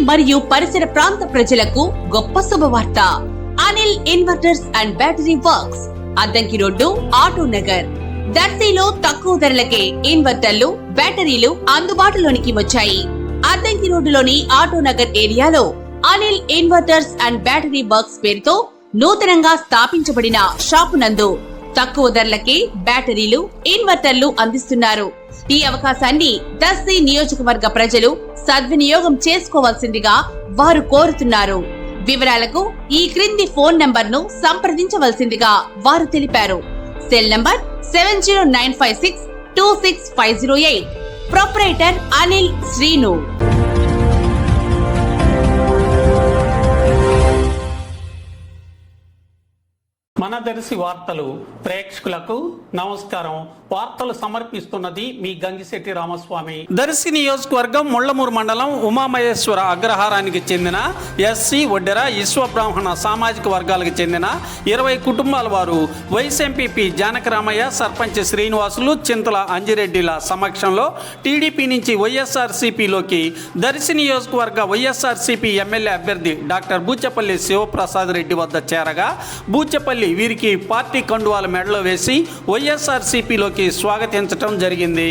మరియు పరిసర ప్రాంత ప్రజలకు గొప్ప శుభవార్త. Anil inverters and battery works, Addanki road, auto Nagar, దర్శిలో తక్కువ ధరలకే ఇన్వర్టర్లు, బ్యాటరీలు అందుబాటులోనికి వచ్చాయి. అద్దంకి రోడ్డులోని ఆటో నగర్ ఏరియాలో Anil inverters and battery works పేరుతో నూతనంగా స్థాపించబడిన షాపు నందు తక్కువ ధరలకే బ్యాటరీలు, ఇన్వర్టర్లు అందిస్తున్నారు. ఈ అవకాశాన్ని దర్శి నియోజకవర్గ ప్రజలు సద్వినియోగం చేసుకోవాల్సిందిగా వారు కోరుతున్నారు. వివరాలకు ఈ క్రింది ఫోన్ నంబర్ ను సంప్రదించవలసిందిగా వారు తెలిపారు. Cell number 7095626508. Proprietor Anil Srinu. మన దర్శి వార్తలు ప్రేక్షకులకు నమస్కారం. వార్తలు సమర్పిస్తున్నది మీ గంగిశెట్టి రామస్వామి. దర్శి నియోజకవర్గం ముళ్లమూరు మండలం ఉమామహేశ్వర అగ్రహారానికి చెందిన ఎస్సీ, ఒడ్డెర, విశ్వబ్రాహ్మణ సామాజిక వర్గాలకు చెందిన 20 కుటుంబాల వారు వైస్ ఎంపీపీ జానకరామయ్య, సర్పంచ్ శ్రీనివాసులు, చింతల అంజిరెడ్డిల సమక్షంలో టీడీపీ నుంచి వైఎస్ఆర్సీపీలోకి దర్శి నియోజకవర్గ వైఎస్ఆర్సీపీ ఎమ్మెల్యే అభ్యర్థి డాక్టర్ బూచపల్లి శివప్రసాద్ రెడ్డి వద్ద చేరగా బూచపల్లి వీరికి పార్టీ కండువాల మెడలో వేసి వైఎస్ఆర్సీపీలోకి స్వాగతించడం జరిగింది.